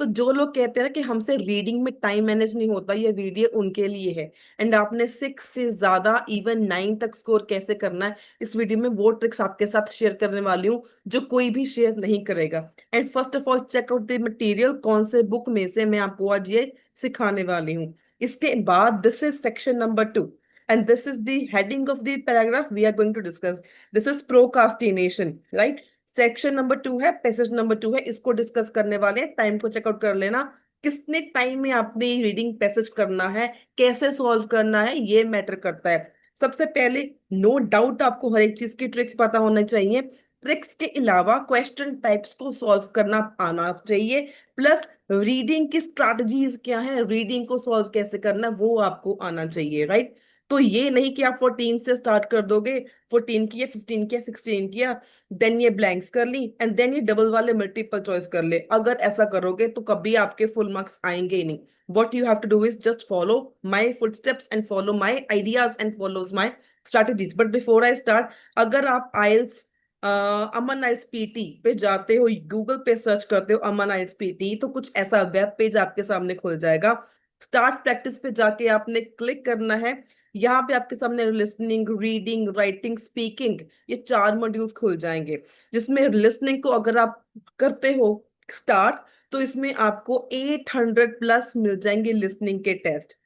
तो जो लोग कहते हैं ना कि हमसे रीडिंग में टाइम मैनेज नहीं होता, ये वीडियो उनके लिए है। एंड आपने 6 से ज्यादा इवन 9 तक स्कोर कैसे करना है, इस वीडियो में वो ट्रिक्स आपके साथ शेयर करने वाली हूँ जो कोई भी शेयर नहीं करेगा। And first of all check out the material, कौन से बुक में से मैं आपको आज ये सिखाने वाली हूँ। इसके बाद this is section number 2, and this is the heading of the paragraph we are going to discuss. This is procrastination, right? Section number 2 है, पैसेज नंबर 2 है, इसको डिस्कस करने वाले हैं। टाइम को चेकआउट कर लेना, कितने टाइम में आपने रीडिंग पैसेज करना है, कैसे सॉल्व करना है, ये मैटर करता है। सबसे पहले नो डाउट आपको हर एक चीज की ट्रिक्स पता होना चाहिए। ट्रिक्स के अलावा क्वेश्चन टाइप्स को सॉल्व करना आना चाहिए, प्लस रीडिंग की स्ट्रैटेजीज क्या है, रीडिंग को सॉल्व कैसे करना है, वो आपको आना चाहिए, राइट? तो ये नहीं कि आप 14 से स्टार्ट कर दोगे, 14 किया, 15 किया, 16 किया, देन ये ब्लैंक्स कर ली एंड देन ये डबल वाले मल्टीपल चॉइस कर ले। अगर ऐसा करोगे तो कभी आपके फुल मार्क्स आएंगे ही नहीं। What you have to do is just follow my footsteps and follow my ideas and follows my strategies. But before I start, अगर आप आइल्स अमन आइल्स पीटी पे जाते हो, गूगल पे सर्च करते हो अमन आइल्स पीटी, तो कुछ ऐसा वेब पेज आपके सामने खुल जाएगा। स्टार्ट प्रैक्टिस पे जाके आपने क्लिक करना है। यहाँ पे आपके सामने लिसनिंग, रीडिंग, राइटिंग, स्पीकिंग, ये 4 मॉड्यूल्स खुल जाएंगे। जिसमें लिसनिंग को अगर आप करते हो स्टार्ट, तो इसमें आपको 800 प्लस मिल जाएंगे लिसनिंग के टेस्ट।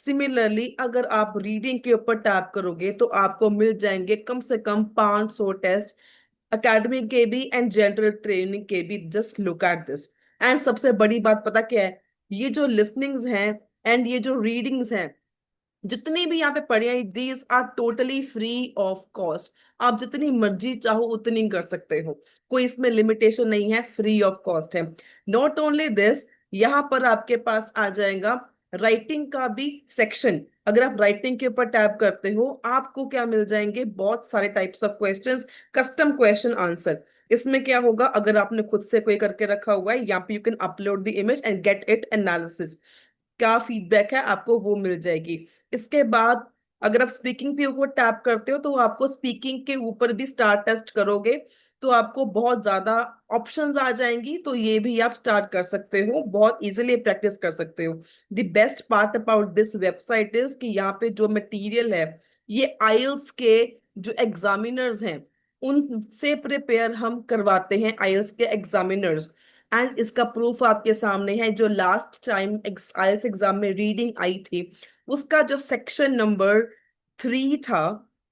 सिमिलरली अगर आप रीडिंग के ऊपर टैप करोगे तो आपको मिल जाएंगे कम से कम 500 टेस्ट, एकेडमिक के भी एंड जनरल ट्रेनिंग के भी। Just look at this. And सबसे बड़ी बात पता क्या है, ये जो लिसनिंग्स हैं एंड ये जो रीडिंग्स हैं, जितनी भी यहाँ पे पढ़ी हैं, these are totally free of cost. आप जितनी मर्जी चाहो उतनी कर सकते हो, कोई इसमें लिमिटेशन नहीं है, फ्री ऑफ कॉस्ट है। नॉट ओनली दिस, यहाँ पर आपके पास आ जाएगा राइटिंग का भी सेक्शन। अगर आप राइटिंग के ऊपर टैप करते हो, आपको क्या मिल जाएंगे, बहुत सारे types of questions, custom question answer. इसमें क्या होगा, अगर आपने खुद से कोई करके रखा हुआ है, यहाँ पे you can upload the image and get it analysis, क्या फीडबैक है आपको वो मिल जाएगी। इसके बाद अगर आप स्पीकिंग पे ऊपर टैप करते हो तो आपको स्पीकिंग के ऊपर भी स्टार टेस्ट करोगे तो आपको बहुत ज्यादा ऑप्शंस आ जाएंगी, तो ये भी आप स्टार्ट कर सकते हो, बहुत इजीली प्रैक्टिस कर सकते हो। The best part about this website is कि यहाँ पे जो मटेरियल है, ये आइल्स के जो एग्जामिनर्स हैं उनसे प्रिपेयर हम करवाते हैं, आइल्स के एग्जामिनर्स। एंड इसका प्रूफ आपके सामने है, जो लास्ट टाइम आइल्स एग्जाम में रीडिंग आई थी, उसका जो सेक्शन नंबर 3 था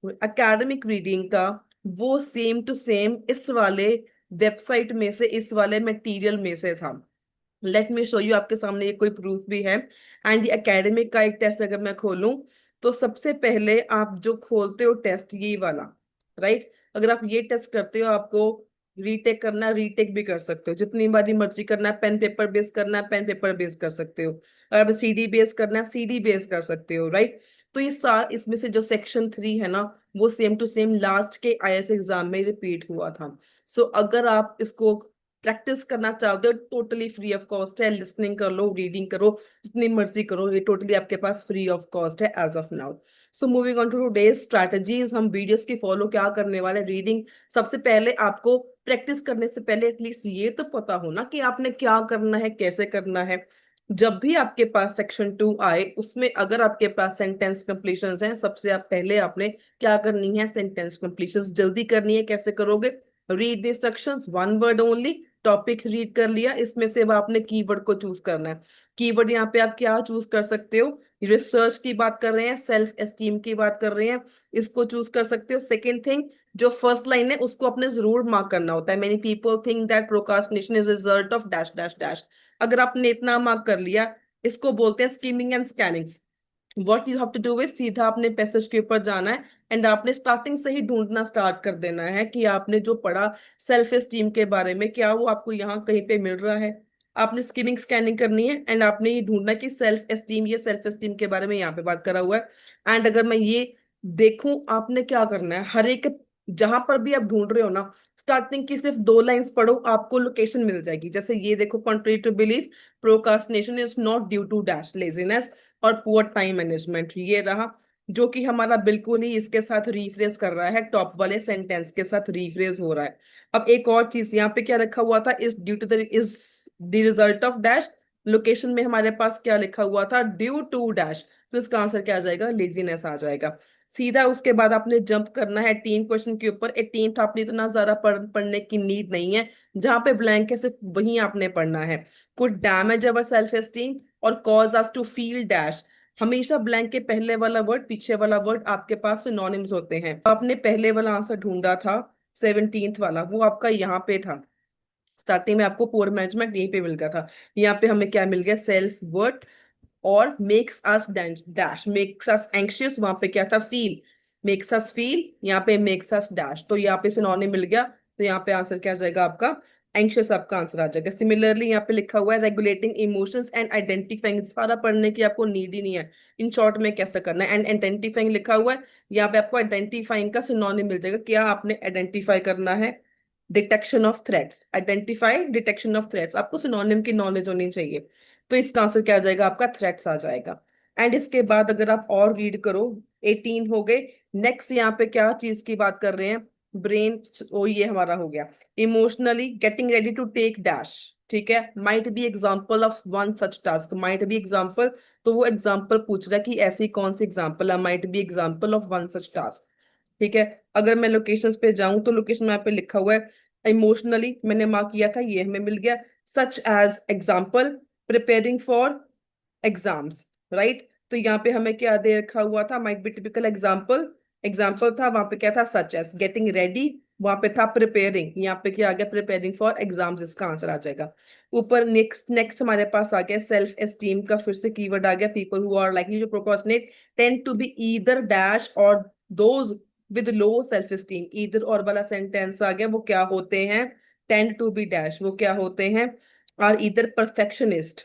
एकेडमिक रीडिंग का, वो सेम टू सेम इस वाले वेबसाइट में से, इस वाले मटेरियल में से था। लेट मी शो यू, आपके सामने ये कोई प्रूफ भी है। एंड ये एकेडमिक का एक टेस्ट अगर मैं खोलूं, तो सबसे पहले आप जो खोलते हो टेस्ट ये वाला, राइट? अगर आप ये टेस्ट करते हो, आपको रीटेक करना है, रीटेक भी कर सकते हो, जितनी बारी मर्जी करना है, पेन पेपर बेस करना है, पेन पेपर बेस कर सकते हो, अगर सीडी बेस करना है, सीडी बेस कर सकते हो, राइट? तो ये सार इसमें से जो सेक्शन 3 है ना, वो सेम टू सेम लास्ट के आईएएस एग्जाम में रिपीट हुआ था। सो अगर आप इसको प्रैक्टिस करना चाहते हो, टोटली फ्री ऑफ कॉस्ट है। लिसनिंग कर लो, रीडिंग करो, जितनी मर्जी करो, ये टोटली आपके पास फ्री ऑफ कॉस्ट है as of now. So moving on to today's strategies, हम वीडियोस की फॉलो क्या करने वाले। रीडिंग, सबसे पहले आपको प्रैक्टिस करने से पहले एटलीस्ट ये तो पता हो ना कि आपने क्या करना है, कैसे करना है। जब भी आपके पास सेक्शन 2 आए, उसमें अगर आपके पास सेंटेंस कंप्लीशन है, सबसे आप पहले आपने क्या करनी है, सेंटेंस कंप्लीशन जल्दी करनी है। कैसे करोगे, read the instructions, 1 word only, topic read कर लिया, इसमें से अब आपने कीवर्ड को चूज करना है। कीवर्ड यहाँ पे आप क्या चूज कर सकते हो, रिसर्च की बात कर रहे हैं, सेल्फ एस्टीम की बात कर रहे हैं, इसको चूज कर सकते हो। सेकेंड थिंग, जो फर्स्ट लाइन है उसको अपने जरूर मार्क करना होता है। Many people think that procrastination is result of dash dash dash. अगर आपने इतना मार्क कर लिया, इसको बोलते हैं skimming and scanning. What you have to do is सीधा अपने पैसेज के ऊपर जाना है एंड आपने स्टार्टिंग से ही ढूंढना स्टार्ट कर देना है कि आपने जो पढ़ा सेल्फ एस्टीम के बारे में, क्या वो आपको यहाँ कहीं पे मिल रहा है। आपने स्किमिंग स्कैनिंग करनी है एंड आपने ये ढूंढना कि सेल्फ एस्टीम, ये सेल्फ एस्टीम के बारे में यहाँ पे बात करा हुआ है। एंड अगर मैं ये देखूं, आपने क्या करना है, हर एक जहां पर भी आप ढूंढ रहे हो ना, स्टार्टिंग की सिर्फ 2 लाइंस पढ़ो, आपको लोकेशन मिल जाएगी। जैसे ये देखो, contrary to belief procrastination is not due to dash laziness और पुअर टाइम मैनेजमेंट, ये रहा, जो कि हमारा बिल्कुल ही इसके साथ रीफ्रेज कर रहा है, टॉप वाले सेंटेंस के साथ रीफ्रेज हो रहा है। अब एक और चीज यहाँ पे क्या रखा हुआ था, is due to the is the result of dash, location में हमारे पास क्या लिखा हुआ था, ड्यू टू डैश, तो इसका आंसर क्या आ जाएगा, लेजीनेस आ जाएगा। सीधा उसके बाद आपने जंप करना है 18 क्वेश्चन के ऊपर। 18th आपने इतना ज्यादा पढ़ने की नीड नहीं है, जहां पे ब्लैंक है सिर्फ वही आपने पढ़ना है। Could damage our self esteem और cause us to feel dash. हमेशा ब्लैंक के पहले वाला वर्ड पीछे वाला वर्ड आपके पास सिनोनिम्स होते हैं। आपने पहले वाला आंसर ढूंढा था 17th वाला, वो आपका यहाँ पे था। स्टार्टिंग में आपको पोर मैनेजमेंट यहीं पे मिल गया था, यहाँ पे हमें क्या मिल गया, सेल्फ वर्थ। और makes us dash, makes us anxious, वहां पे क्या था, फील, मेक्स अस फील, यहाँ पे मेक्स अस डैश, तो यहाँ पे सिनोनिम मिल गया। तो यहाँ पे आंसर क्या आ जाएगा आपका, एंक्शियस आपका आंसर आ जाएगा। सिमिलरली यहाँ पे लिखा हुआ है रेगुलेटिंग इमोशंस एंड आइडेंटिफाइंग, सारा पढ़ने की आपको नीड ही नहीं है, इन शॉर्ट में कैसे करना है। एंड आइडेंटिफाइंग लिखा हुआ है, यहाँ पे आपको आइडेंटिफाइंग का सिनोनिम मिल जाएगा। क्या आपने आइडेंटिफाई करना है, detection of threats, identify detection of threats, आपको सिनोनिम की नॉलेज होनी चाहिए। तो इसका आंसर क्या आ जाएगा आपका, थ्रेट्स आ जाएगा। एंड इसके बाद अगर आप और रीड करो, 18 हो गए। नेक्स्ट यहाँ पे क्या चीज की बात कर रहे हैं, ब्रेन, ओ ये हमारा हो गया। Emotionally getting ready to take dash, ठीक है, might be example of one such task, might be example, तो वो एग्जाम्पल पूछ रहा है कि ऐसी कौन सी एग्जाम्पल है, might be example of one such task. ठीक है, अगर मैं लोकेशंस पे जाऊं तो लोकेशन में यहाँ पे लिखा हुआ है इमोशनली, मैंने मार्क किया था, ये हमें मिल गया। Such as example, preparing for exams, right. तो यहाँ पे हमें क्या दे रखा हुआ था, might be typical example, example था, वहां पे क्या था, सच एज, गेटिंग रेडी, वहां पे था प्रिपेयरिंग, यहाँ पे क्या आ गया, प्रिपेयरिंग फॉर एग्जाम्स, इसका आंसर आ जाएगा। ऊपर नेक्स्ट नेक्स्ट हमारे पास आ गया सेल्फ एस्टीम का, फिर से कीवर्ड आ गया, people who are likely to procrastinate tend to be either dash और those with low self esteem. Either और वाला सेंटेंस आ गया, वो क्या होते हैं, टेंड टू बी डैश, वो क्या होते हैं, आर ईदर परफेक्शनिस्ट,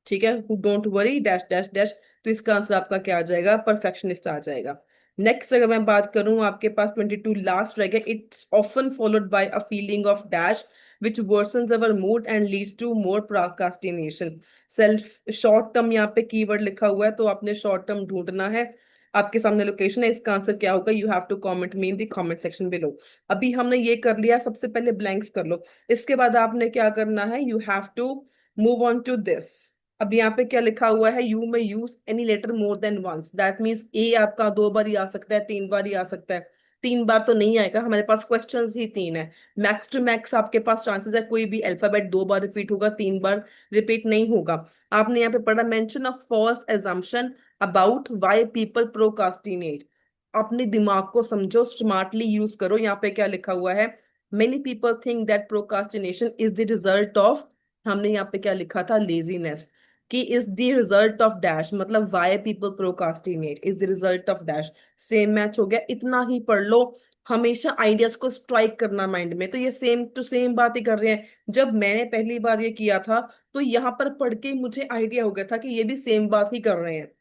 ठीक है, who don't worry dash dash dash. तो इसका आंसर आपका क्या आ जाएगा, परफेक्शनिस्ट आ जाएगा। नेक्स्ट अगर मैं बात करूं, आपके पास 22 लास्ट रह गया, it's often followed by a feeling of dash which worsens our mood and leads to more procrastination। Self short term यहाँ पे कीवर्ड लिखा हुआ है, तो आपने शॉर्ट टर्म ढूंढना है। आपके सामने लोकेशन है, इसका आंसर क्या होगा, you have to comment me in the comment section below. अभी हमने ये कर लिया, सबसे पहले ब्लैंक्स कर लो। इसके बाद आपने क्या करना है, you have to move on to this. अब यहाँ पे क्या लिखा हुआ है, you may use any letter more than once, that means a आपका 2 बार ही आ सकता है, 3 बार ही आ सकता है। 3 बार तो नहीं आएगा, हमारे पास क्वेश्चंस ही 3 है। मैक्स टू मैक्स आपके पास चांसेस है कोई भी अल्फाबेट 2 बार रिपीट होगा, 3 बार रिपीट नहीं होगा। आपने यहाँ पे पढ़ा mention of false assumption about why people procrastinate. अपने दिमाग को समझो, स्मार्टली यूज करो। यहाँ पे क्या लिखा हुआ है, many people think that procrastination is the result of, हमने यहाँ पे क्या लिखा था, लेजीनेस, कि is the result of dash, मतलब why people procrastinate is the result of dash. Same match हो गया, इतना ही पढ़ लो। हमेशा आइडियाज को स्ट्राइक करना माइंड में, तो ये सेम टू सेम बात ही कर रहे हैं। जब मैंने पहली बार ये किया था, तो यहाँ पर पढ़ के मुझे आइडिया हो गया था कि ये भी सेम बात ही कर रहे हैं।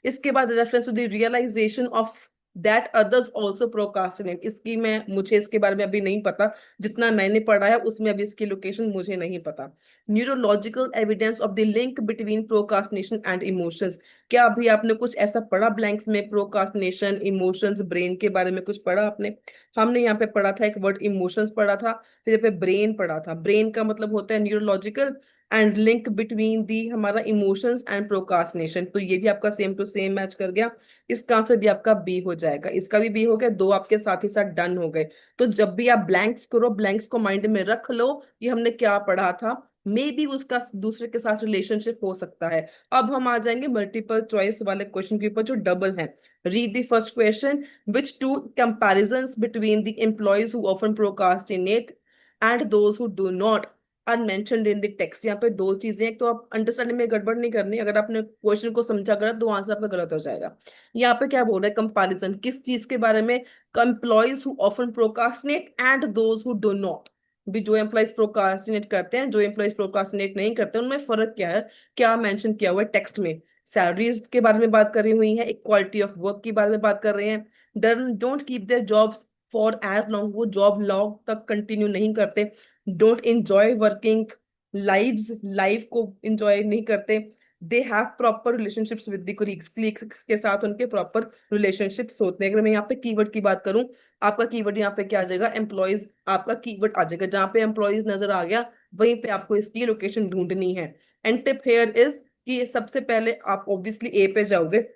इसके बाद reference to the realization of that others also procrastinate, इसकी मैं, मुझे इसके बारे में अभी नहीं पता, जितना मैंने पढ़ा है उसमें अभी इसकी लोकेशन मुझे नहीं पता। Neurological evidence of the link between procrastination and emotions. क्या अभी आपने कुछ ऐसा पढ़ा ब्लैंक्स में, प्रोकास्टिनेशन, इमोशंस, ब्रेन के बारे में कुछ पढ़ा आपने? हमने यहाँ पे पढ़ा था एक वर्ड इमोशंस पढ़ा था, फिर यहाँ पे ब्रेन पढ़ा था। ब्रेन का मतलब होता है neurological, and link between the हमारा इमोशंस एंड प्रोकास्टिनेशन, तो ये भी आपका सेम टू सेम मैच कर गया। इसका आंसर भी आपका बी हो जाएगा, इसका भी बी हो गया, 2 आपके साथ ही साथ डन हो गए। तो जब भी आप ब्लैंक्स करो, ब्लैंक्स को माइंड में रख लो, ये हमने क्या पढ़ा था, मे बी उसका दूसरे के साथ रिलेशनशिप हो सकता है। अब हम आ जाएंगे मल्टीपल चॉइस वाले क्वेश्चन के ऊपर जो डबल है। Read the first question, which two comparisons between the employees who often procrastinate and those who do not are mentioned in the text. यहाँ पे 2 चीजें, एक तो आप अंडरस्टैंडिंग में गड़बड़ नहीं करनी, अगर आपने क्वेश्चन को समझा गलत तो आंसर आपका गलत हो जाएगा। यहाँ पे क्या बोल रहा है, कंपैरिजन किस चीज के बारे में, employees who often procrastinate and those who do not. भी जो एम्प्लॉयज प्रोकास्टिनेट करते हैं, जो एम्प्लॉयज प्रोकास्टिनेट नहीं करते, उनमें फर्क क्या है, क्या मेंशन किया हुआ है टेक्स्ट में। सैलरीज के बारे में बात करी हुई है, इक्वालिटी ऑफ वर्क के बारे में बात कर रहे हैं। Don't keep their jobs for as long, वो जॉब लॉन्ग तक कंटिन्यू नहीं करते। Don't enjoy working lives, life को एंजॉय नहीं करते। They have proper relationships with the colleagues, colleagues के साथ उनके प्रॉपर रिलेशनशिप्स होते हैं। अगर मैं यहाँ पे कीवर्ड की बात करूं, आपका कीवर्ड यहाँ पे क्या आ जाएगा, एम्प्लॉयज आपका कीवर्ड आ जाएगा। जहां पे एम्प्लॉयज नजर आ गया, वहीं पे आपको इसकी लोकेशन ढूंढनी है। एंड टिप हेयर इज कि सबसे पहले आप ऑब्वियसली ए पे जाओगे,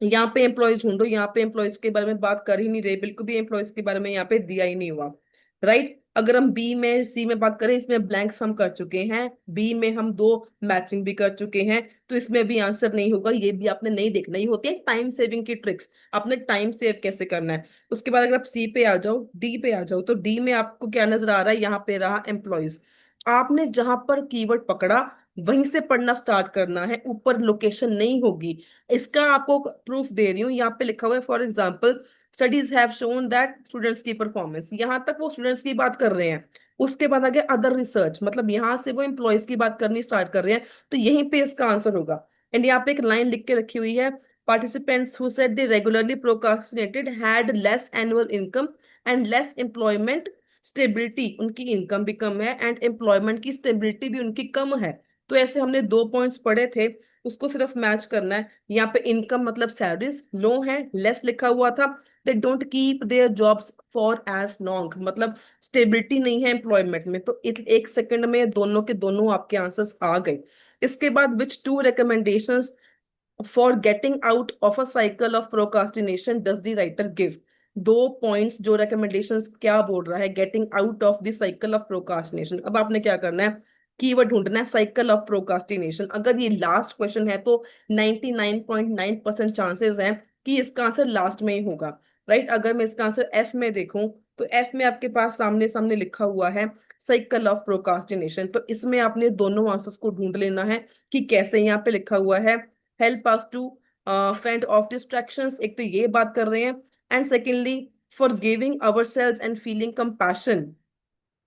यहाँ पे एम्प्लॉयज ढूंढो, यहाँ पे एम्प्लॉयज के बारे में बात कर ही नहीं रहे, बिल्कुल भी एम्प्लॉयज के बारे में यहाँ पे दिया ही नहीं हुआ, राइट। अगर हम बी में सी में बात करें, इसमें ब्लैंक्स हम कर चुके हैं, बी में हम दो मैचिंग भी कर चुके हैं, तो इसमें भी आंसर नहीं होगा, ये भी आपने नहीं देखना। ही होती है टाइम सेविंग की ट्रिक्स, आपने टाइम सेव कैसे करना है। उसके बाद अगर आप सी पे आ जाओ, डी पे आ जाओ, तो डी में आपको क्या नजर आ रहा है, यहाँ पे रहा एम्प्लॉयज। आपने जहां पर कीवर्ड पकड़ा वहीं से पढ़ना स्टार्ट करना है, ऊपर लोकेशन नहीं होगी। इसका आपको प्रूफ दे रही हूँ, यहाँ पे लिखा हुआ है for example studies have shown that students की परफॉर्मेंस, यहाँ तक वो स्टूडेंट्स की बात कर रहे हैं। उसके बाद आगे अदर रिसर्च, मतलब यहाँ से वो एम्प्लॉयज की बात करनी स्टार्ट कर रहे हैं, तो यहीं पे इसका आंसर होगा। एंड यहाँ पे एक लाइन लिख के रखी हुई है, participants who said they regularly procrastinated had less annual income and less employment stability, उनकी इनकम भी कम है एंड एम्प्लॉयमेंट की स्टेबिलिटी भी उनकी कम है। तो ऐसे हमने दो पॉइंट्स पढ़े थे, उसको सिर्फ मैच करना है। यहाँ पे इनकम मतलब सैलरीज लो है, लेस लिखा हुआ था, they don't keep their jobs for as long, मतलब स्टेबिलिटी नहीं है एम्प्लॉयमेंट में। तो एक सेकंड में दोनों के दोनों आपके आंसर्स आ गए। इसके बाद which two recommendations for getting out of a cycle of procrastination does the writer give. दो पॉइंट्स जो recommendations क्या बोल रहा है, getting out of the cycle of procrastination. अब आपने क्या करना है, कीवर्ड ढूंढना है साइकिल ऑफ प्रोकास्टिनेशन। अगर ये लास्ट क्वेश्चन है तो 99.9% चांसेस हैं कि इसका आंसर लास्ट में ही होगा, राइट। अगर मैं इसका आंसर एफ में देखूं, तो एफ में आपके पास सामने सामने लिखा हुआ है साइकिल ऑफ प्रोकास्टिनेशन, तो इसमें आपने दोनों आंसर्स को ढूंढ लेना है कि कैसे। यहाँ पे लिखा हुआ है help us to fend off distractions, एक तो ये बात कर रहे हैं, and secondly for giving our selves and feeling compassion,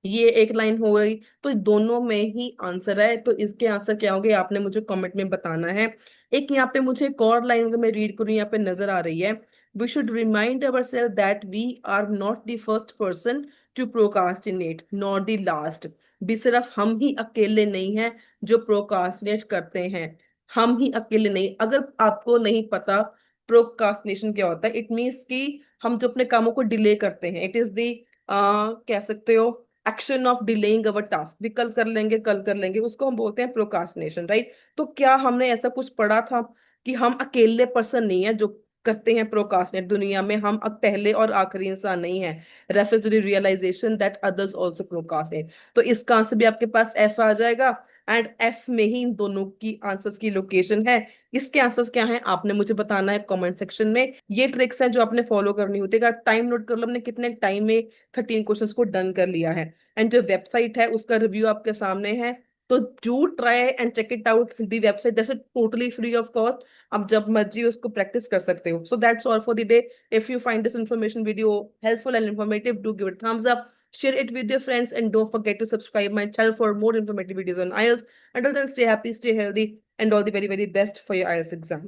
ये एक लाइन हो गई। तो दोनों में ही आंसर है, तो इसके आंसर क्या होंगे आपने मुझे कमेंट में बताना है। एक यहाँ पे मुझे एक और लाइन अगर मैं रीड करूँ, यहाँ पे नजर आ रही है, we should remind our self that we are not the first person to procrastinate not the last. भी सिर्फ हम ही अकेले नहीं हैं जो प्रोकास्टिनेट करते हैं, हम ही अकेले नहीं। अगर आपको नहीं पता प्रोकास्टिनेशन क्या होता है, इट मीन्स कि हम जो अपने कामों को डिले करते हैं, इट इज दी कह सकते हो action of delaying our task, भी कल कर लेंगे, उसको हम बोलते हैं प्रोकास्टिनेशन, राइट। तो क्या हमने ऐसा कुछ पढ़ा था कि हम अकेले पर्सन नहीं है जो करते हैं प्रोकास्टिनेट, दुनिया में हम अब पहले और आखिरी इंसान नहीं है। Refers to the realization that others also procrastinate, तो इसका आंसर भी आपके पास एफ आ जाएगा। एंड एफ में ही इन दोनों की आंसर्स की लोकेशन है। इसके आंसर्स क्या है आपने मुझे बताना है कमेंट सेक्शन में। ये ट्रिक्स हैं जो आपने फॉलो करनी होती है। टाइम नोट कर लो हमने कितने टाइम में 13 क्वेश्चंस को डन कर लिया है। एंड जो वेबसाइट है उसका रिव्यू आपके सामने है, तो do try and check it out the website, that's totally free of cost. आप जब मर्जी उसको प्रैक्टिस कर सकते हो। So that's all for the day. If you find this information video helpful and informative, do give it thumbs up, share it with your friends, and don't forget to subscribe my channel for more informative videos on IELTS. Until then, stay happy, stay healthy, and all the very, very best for your IELTS exam.